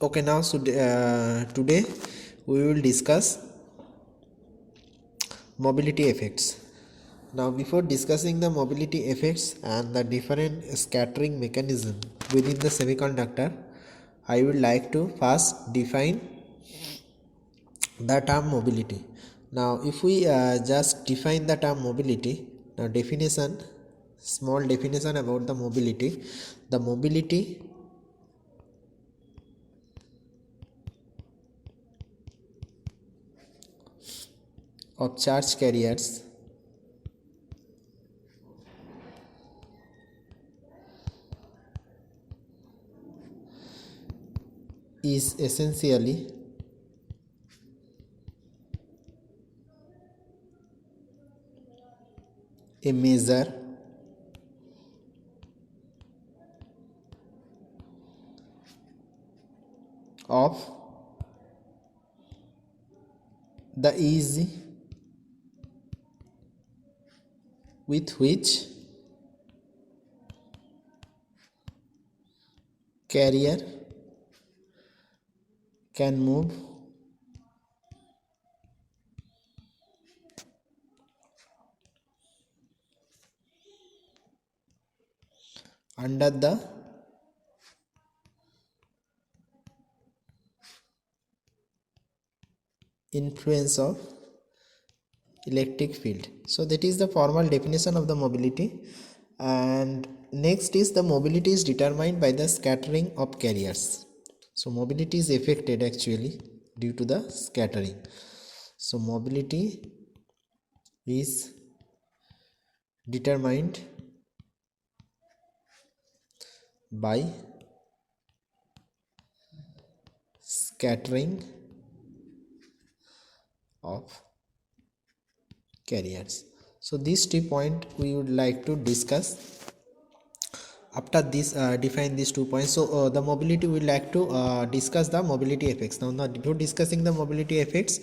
Okay, now so today we will discuss mobility effects. Now, before discussing the mobility effects and the different scattering mechanism within the semiconductor, I would like to first define the term mobility. Now, if we just define the term mobility, now definition, small definition about the mobility. The mobility of charge carriers is essentially a measure of the ease with which carrier can move under the influence of electric field. So that is the formal definition of the mobility. And next is the mobility is determined by the scattering of carriers. So mobility is affected actually due to the scattering. So mobility is determined by scattering of carriers. So these 2 points we would like to discuss after this define these 2 points. So the mobility we would like to discuss the mobility effects. Now before discussing the mobility effects,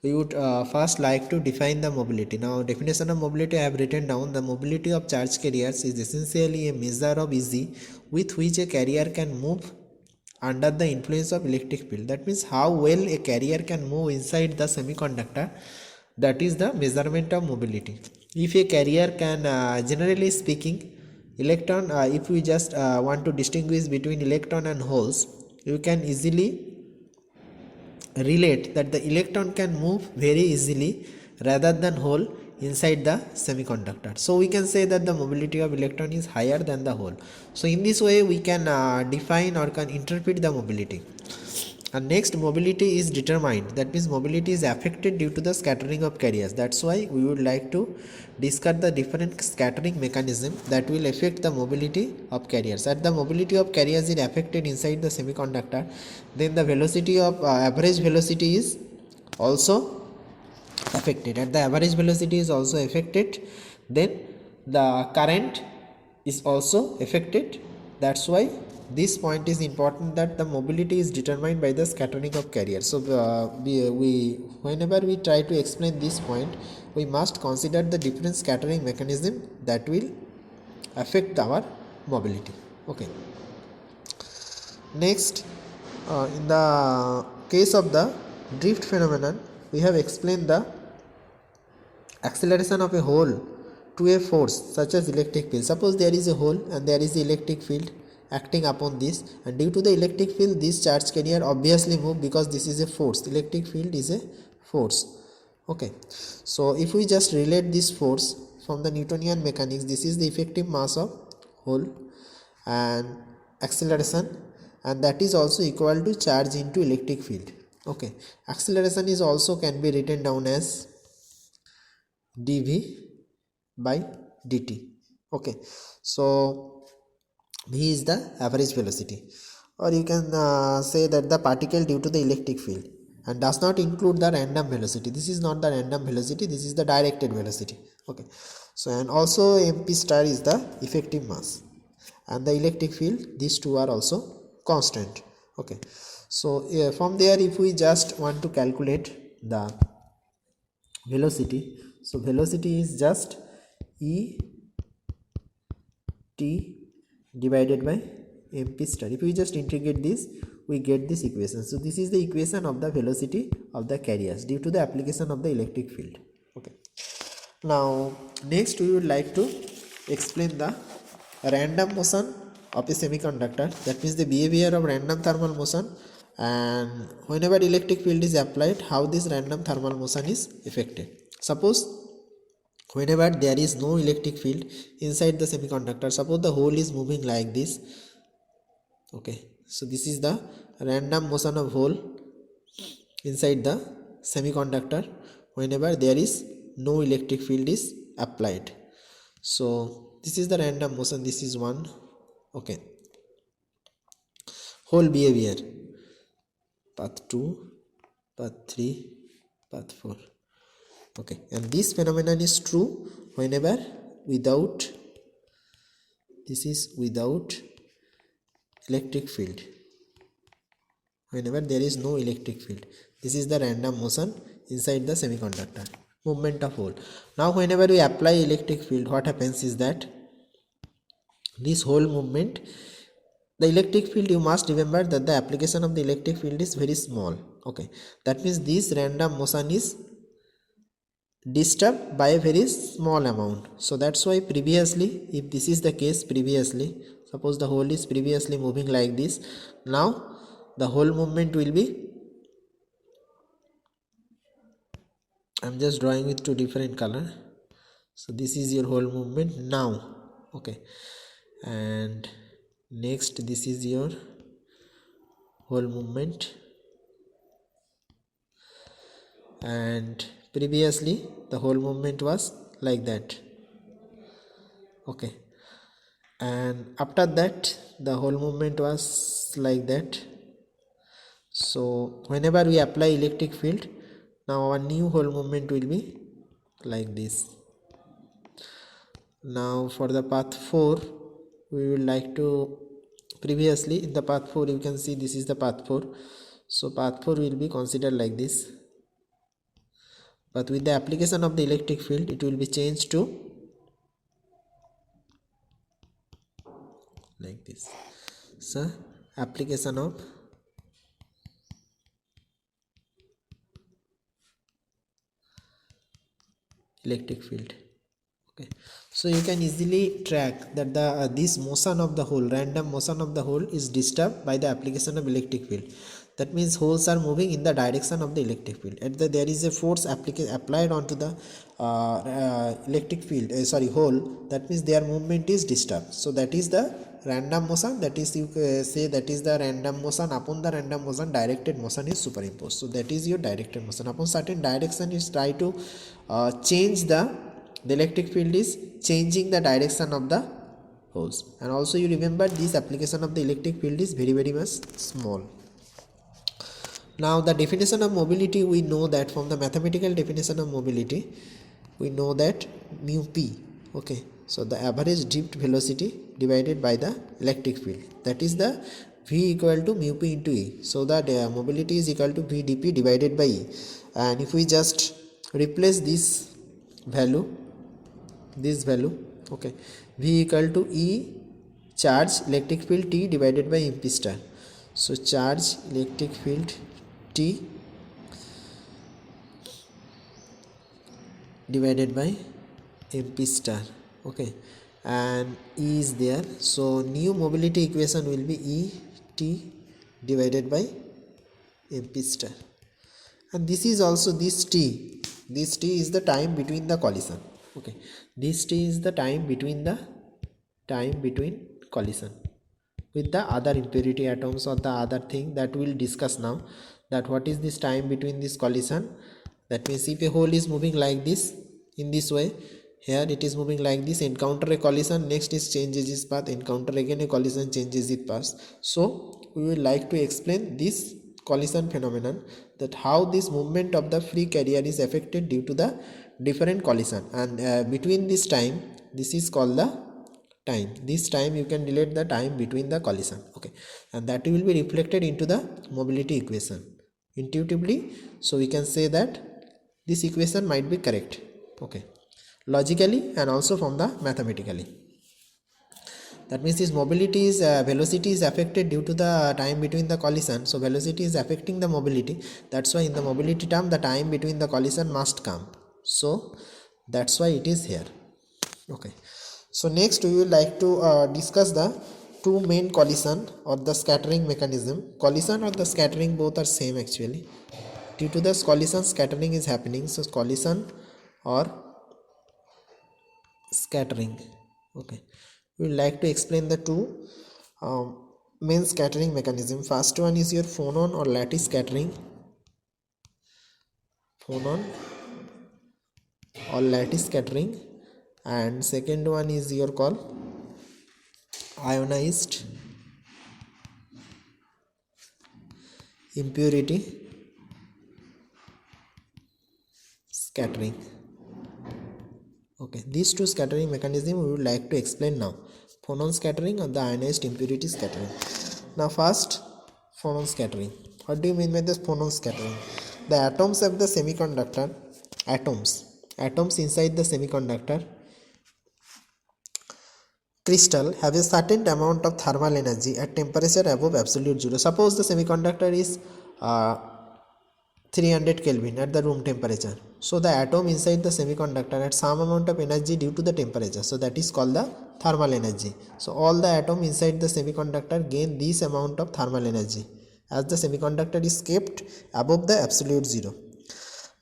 we would first like to define the mobility. Now definition of mobility I have written down. The mobility of charge carriers is essentially a measure of ease with which a carrier can move under the influence of electric field. That means how well a carrier can move inside the semiconductor, that is the measurement of mobility. If a carrier can generally speaking electron, if we just want to distinguish between electron and holes, you can easily relate that the electron can move very easily rather than hole inside the semiconductor. So we can say that the mobility of electron is higher than the hole. So in this way we can define or can interpret the mobility. And next, mobility is determined, that means mobility is affected due to the scattering of carriers. That's why we would like to discuss the different scattering mechanism that will affect the mobility of carriers. As the mobility of carriers is affected inside the semiconductor, then the velocity of average velocity is also affected. At the average velocity is also affected, then the current is also affected. That's why this point is important, that the mobility is determined by the scattering of carriers. So we whenever we try to explain this point, we must consider the different scattering mechanism that will affect our mobility. Okay, next, in the case of the drift phenomenon, we have explained the acceleration of a hole to a force such as electric field. Suppose there is a hole and there is the electric field acting upon this, and due to the electric field this charge carrier obviously move because this is a force. Electric field is a force. Okay, so if we just relate this force from the Newtonian mechanics, this is the effective mass of hole and acceleration, and that is also equal to charge into electric field. Okay, acceleration is also can be written down as dv by dt. Okay, so v is the average velocity, or you can say that the particle due to the electric field, and does not include the random velocity. This is not the random velocity, this is the directed velocity. Okay, so and also mp star is the effective mass and the electric field, these two are also constant. Okay, so from there if we just want to calculate the velocity, so velocity is just e t divided by mp star. If we just integrate this, we get this equation. So this is the equation of the velocity of the carriers due to the application of the electric field. Okay, now next we would like to explain the random motion of a semiconductor, that means the behavior of random thermal motion, and whenever electric field is applied, how this random thermal motion is affected. Suppose whenever there is no electric field inside the semiconductor, suppose the hole is moving like this. Okay, so this is the random motion of hole inside the semiconductor whenever there is no electric field is applied. So this is the random motion, this is one. Okay, hole behavior, path 2, path 3, path 4. Okay, and this phenomenon is true whenever without, this is without electric field, whenever there is no electric field. This is the random motion inside the semiconductor, movement of hole. Now whenever we apply electric field, what happens is that this whole movement, the electric field, you must remember that the application of the electric field is very small. Okay, that means this random motion is disturbed by a very small amount. So that's why previously, if this is the case, previously, suppose the hole is previously moving like this, now the whole movement will be, I'm just drawing with two different color. So this is your whole movement now. Okay, and next this is your whole movement, and previously the whole movement was like that. Okay, and after that the whole movement was like that. So whenever we apply electric field, now our new whole movement will be like this. Now for the path 4, we would like to, previously in the path 4 you can see this is the path 4, so path 4 will be considered like this, but with the application of the electric field it will be changed to like this. So application of electric field. Okay, so you can easily track that the this motion of the hole, random motion of the hole, is disturbed by the application of electric field. That means holes are moving in the direction of the electric field, and there is a force applied onto the electric field, hole. That means their movement is disturbed. So that is the random motion, that is you say that is the random motion. Upon the random motion, directed motion is superimposed. So that is your directed motion. Upon certain direction is try to change the electric field is changing the direction of the holes. And also you remember this application of the electric field is very much small. Now the definition of mobility, we know that from the mathematical definition of mobility, we know that mu p. Okay, so the average drift velocity divided by the electric field, that is the v equal to mu p into e. So that mobility is equal to v dp divided by e. And if we just replace this value, okay, v equal to e charge electric field t divided by mp star. So charge electric field t divided by mp star. Okay, and e is there, so new mobility equation will be e t divided by mp star. And this is also this t is the time between the collision. Okay, this t is the time between collision with the other impurity atoms or the other thing that we'll discuss now, that what is this time between this collision. That means if a hole is moving like this, in this way, here it is moving like this, encounter a collision, next is changes its path, encounter again a collision, changes its path. So we will like to explain this collision phenomenon, that how this movement of the free carrier is affected due to the different collision, and between this time, this is called the time. This time you can relate the time between the collision. Okay, and that will be reflected into the mobility equation intuitively. So we can say that this equation might be correct. Okay, logically and also from the mathematically. That means this mobility is velocity is affected due to the time between the collision. So velocity is affecting the mobility. That's why in the mobility term the time between the collision must come. So that's why it is here. Okay. So next we will like to discuss the two main collision or the scattering mechanism. Collision or the scattering both are same actually. Due to this collision, scattering is happening. So collision or scattering. Okay, we would like to explain the two main scattering mechanism. First one is your phonon or lattice scattering. Phonon or lattice scattering, and second one is your call ionized impurity scattering. Okay, these two scattering mechanism we would like to explain now. Phonon scattering and the ionized impurity scattering. Now first, phonon scattering. What do you mean by this phonon scattering? The atoms of the semiconductor, atoms inside the semiconductor crystal have a certain amount of thermal energy at temperature above absolute zero. Suppose the semiconductor is 300 Kelvin at the room temperature. So the atom inside the semiconductor had some amount of energy due to the temperature. So that is called the thermal energy. So all the atom inside the semiconductor gain this amount of thermal energy as the semiconductor is kept above the absolute zero.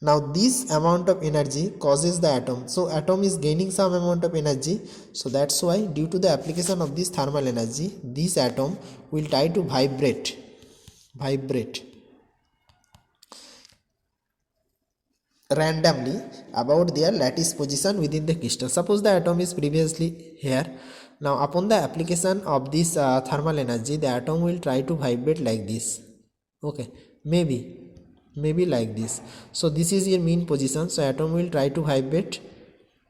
Now this amount of energy causes the atom. So atom is gaining some amount of energy. So that's why due to the application of this thermal energy, this atom will try to vibrate randomly about their lattice position within the crystal. Suppose the atom is previously here. Now upon the application of this thermal energy, the atom will try to vibrate like this. Okay, maybe like this. So this is your mean position. So atom will try to vibrate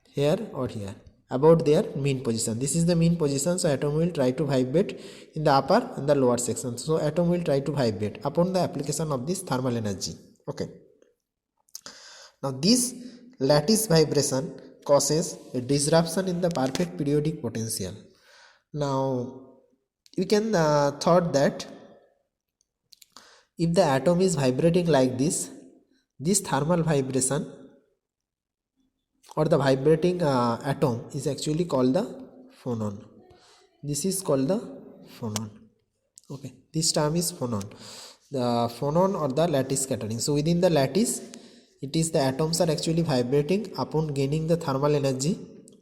here or here about their mean position. This is the mean position. So atom will try to vibrate in the upper and the lower section. So atom will try to vibrate upon the application of this thermal energy. Okay. Now this lattice vibration causes a disruption in the perfect periodic potential. Now you can thought that if the atom is vibrating like this thermal vibration or the vibrating atom is actually called the phonon. This is called the phonon. Okay, this term is phonon. The phonon or the lattice scattering. So within the lattice, it is the atoms are actually vibrating upon gaining the thermal energy.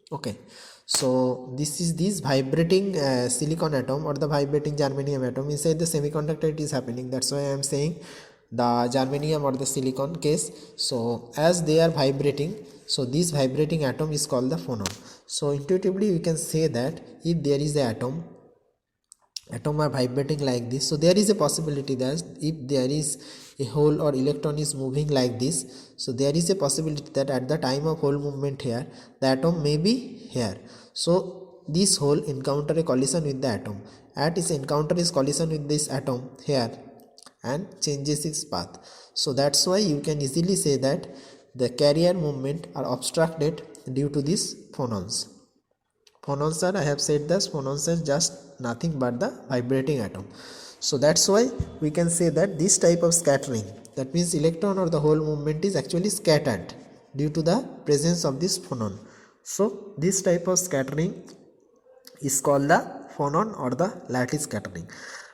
Okay, so this is this vibrating silicon atom or the vibrating germanium atom inside the semiconductor. It is happening. That's why I am saying the germanium or the silicon case. So as they are vibrating, so this vibrating atom is called the phonon. So intuitively we can say that if there is an atom are vibrating like this, so there is a possibility that if there is a hole or electron is moving like this, so there is a possibility that at the time of hole movement here, the atom may be here. So this hole encounter a collision with the atom. At its encounter is collision with this atom here and changes its path. So that's why you can easily say that the carrier movement are obstructed due to these phonons. Phonons are, I have said this, phonons are just nothing but the vibrating atom. So that's why we can say that this type of scattering, that means electron or the hole movement is actually scattered due to the presence of this phonon. So this type of scattering is called the phonon or the lattice scattering.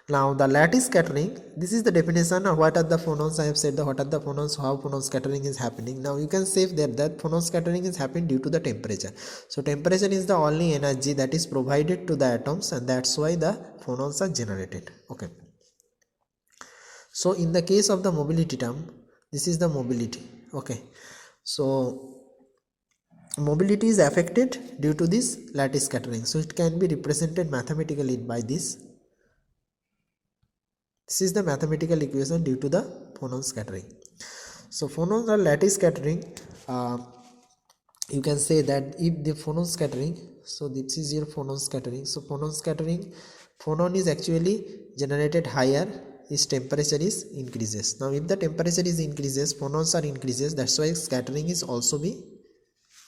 Now the lattice scattering, this is the definition of what are the phonons. I have said what are the phonons, how phonon scattering is happening. Now you can say that phonon scattering is happening due to the temperature. So temperature is the only energy that is provided to the atoms, and that's why the phonons are generated. Okay. So in the case of the mobility term, this is the mobility. Okay. So mobility is affected due to this lattice scattering. So it can be represented mathematically by this. This is the mathematical equation due to the phonon scattering. So phonon or lattice scattering, you can say that if the phonon scattering, so this is your phonon scattering. So phonon scattering, phonon is actually generated higher its temperature is increases. Now if the temperature is increases, phonons are increases, that's why scattering is also be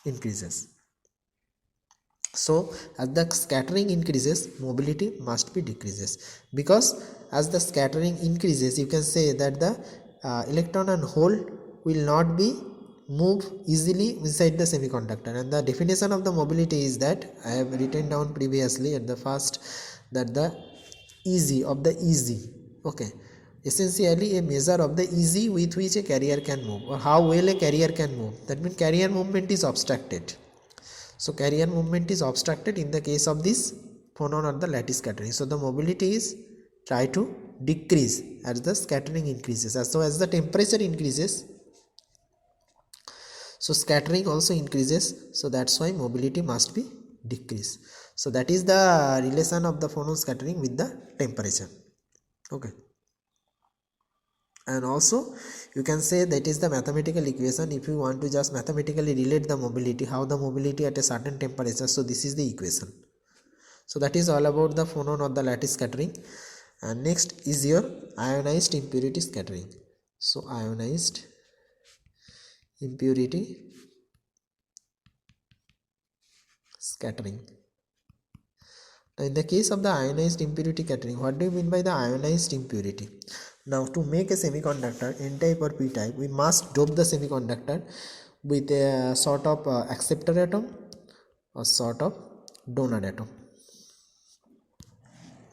increases. So as the scattering increases, mobility must be decreases, because as the scattering increases, you can say that the electron and hole will not be move easily inside the semiconductor. And the definition of the mobility is that I have written down previously at the first, that the easy of the easy, okay, essentially a measure of the easy with which a carrier can move, or how well a carrier can move. That means carrier movement is obstructed. So carrier movement is obstructed in the case of this phonon or the lattice scattering. So the mobility is try to decrease as the scattering increases. So as the temperature increases, so scattering also increases. So that's why mobility must be decreased. So that is the relation of the phonon scattering with the temperature. Okay. And also you can say that is the mathematical equation. If you want to just mathematically relate the mobility, how the mobility at a certain temperature, so this is the equation. So that is all about the phonon or the lattice scattering. And next is your ionized impurity scattering. So ionized impurity scattering. Now in the case of the ionized impurity scattering, what do you mean by the ionized impurity? Now to make a semiconductor n-type or p-type, we must dope the semiconductor with a sort of acceptor atom or sort of donor atom.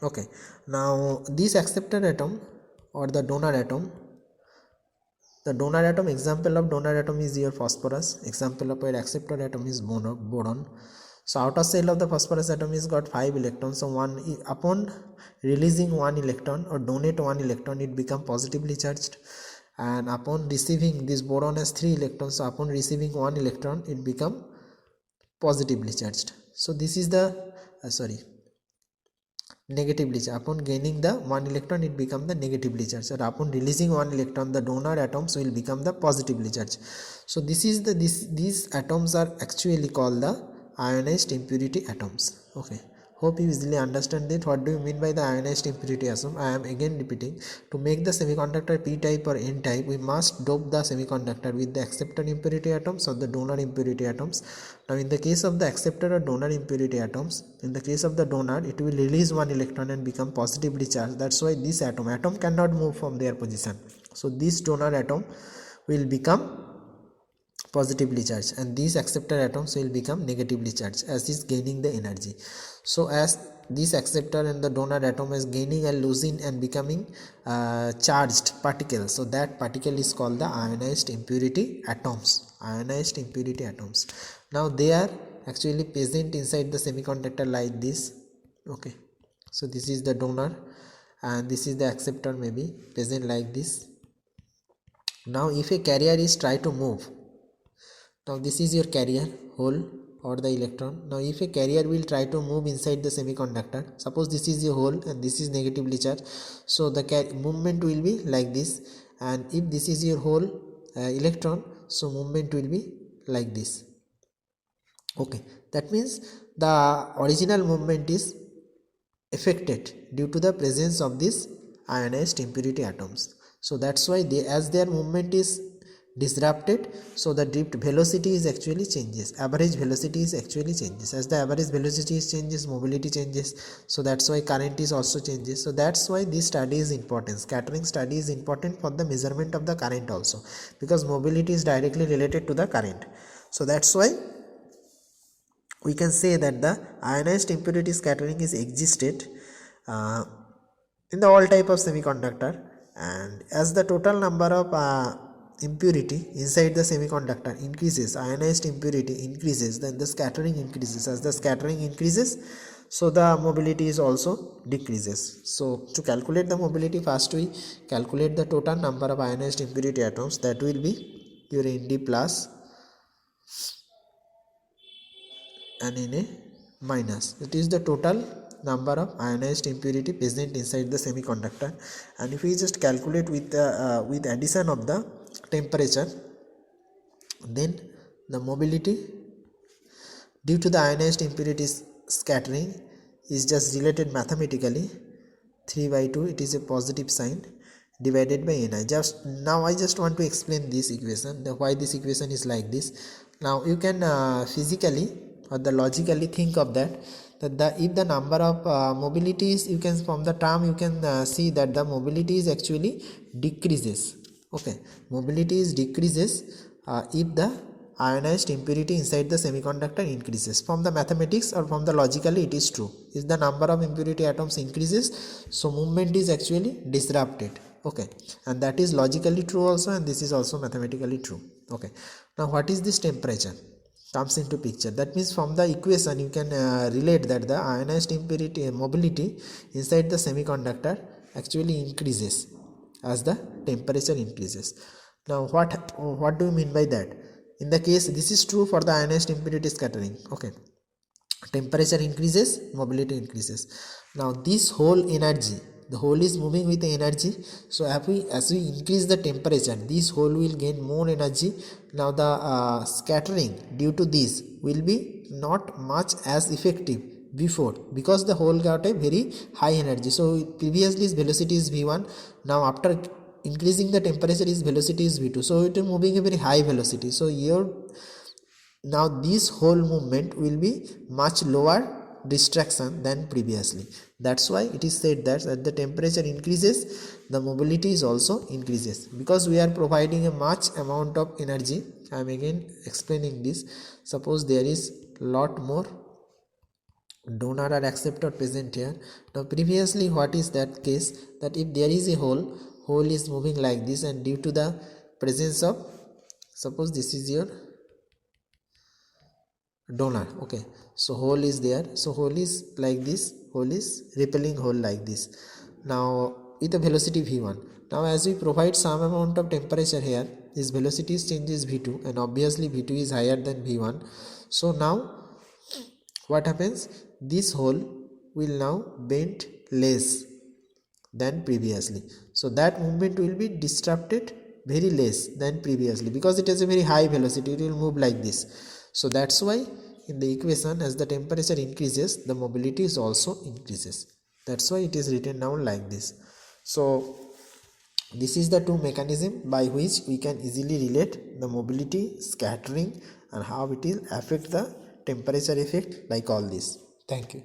Okay, now this acceptor atom or the donor atom, the donor atom, example of donor atom is your phosphorus, example of your acceptor atom is boron. So outer shell of the phosphorus atom is got 5 electrons. So one, upon releasing 1 electron or donate 1 electron, it become positively charged. And upon receiving, this boron has 3 electrons. So upon receiving 1 electron, it become positively charged. So this is the negatively charged. Upon gaining the 1 electron, it become the negatively charged. And upon releasing 1 electron, the donor atoms will become the positively charged. So this is the these atoms are actually called the ionized impurity atoms. Okay, hope you easily understand that. What do you mean by the ionized impurity atom? I am again repeating, to make the semiconductor p-type or n-type, we must dope the semiconductor with the acceptor impurity atoms or the donor impurity atoms. Now in the case of the acceptor or donor impurity atoms, in the case of the donor, it will release 1 electron and become positively charged. That's why this atom cannot move from their position. So this donor atom will become positively charged, and these acceptor atoms will become negatively charged as is gaining the energy. So as this acceptor and the donor atom is gaining and losing and becoming charged particles, so that particle is called the ionized impurity atoms. Ionized impurity atoms. Now they are actually present inside the semiconductor like this. Okay, so this is the donor and this is the acceptor, maybe present like this. Now if a carrier is try to move, now this is your carrier hole or the electron. Now if a carrier will try to move inside the semiconductor, suppose this is your hole and this is negatively charged, so the movement will be like this. And if this is your hole electron, so movement will be like this. Okay, that means the original movement is affected due to the presence of these ionized impurity atoms. So that's why they, as their movement is disrupted, so the drift velocity is actually changes, average velocity is actually changes. As the average velocity is changes, mobility changes. So that's why current is also changes. So that's why this study is important. Scattering study is important for the measurement of the current also, because mobility is directly related to the current. So that's why we can say that the ionized impurity scattering is existed in the all type of semiconductor. And as the total number of impurity inside the semiconductor increases, ionized impurity increases, then the scattering increases. As the scattering increases, so the mobility is also decreases. So to calculate the mobility, first we calculate the total number of ionized impurity atoms. That will be your Nd plus and Na minus. It is the total number of ionized impurity present inside the semiconductor. And if we just calculate with addition of the temperature, then the mobility due to the ionized impurities scattering is just related mathematically. 3 by 2, it is a positive sign, divided by Ni. Just now I just want to explain this equation, why this equation is like this. Now you can physically or the logically think of that if the number of mobilities, you can from the term you can see that the mobility is actually decreases. Okay, mobility is decreases if the ionized impurity inside the semiconductor increases. From the mathematics or from the logically it is true. If the number of impurity atoms increases, so movement is actually disrupted. Okay, and that is logically true also, and this is also mathematically true. Okay, now what is this temperature comes into picture? That means from the equation you can relate that the ionized impurity mobility inside the semiconductor actually increases as the temperature increases. Now what do you mean by that? In the case, this is true for the ionized impurity scattering. Okay, temperature increases, mobility increases. Now this whole energy, the hole is moving with the energy, so as we increase the temperature, this hole will gain more energy. Now the scattering due to this will be not much as effective before, because the hole got a very high energy. So previously its velocity is v1, now after increasing the temperature its velocity is v2, so it is moving a very high velocity. So here now this whole movement will be much lower distraction than previously. That's why it is said that as the temperature increases, the mobility is also increases, because we are providing a much amount of energy. I am again explaining this. Suppose there is lot more donor or acceptor present here. Now previously what is that case, that if there is a hole is moving like this, and due to the presence of, suppose this is your donor. Okay, so hole is there, so hole is like this, hole is repelling hole like this, now with a velocity v1. Now as we provide some amount of temperature here, this velocity changes v2, and obviously v2 is higher than v1. So now what happens, this hole will now bend less than previously, so that movement will be disrupted very less than previously, because it has a very high velocity, it will move like this. So that's why in the equation, as the temperature increases, the mobility is also increases. That's why it is written down like this. So this is the two mechanism by which we can easily relate the mobility, scattering, and how it will affect the temperature effect, like all this. Thank you.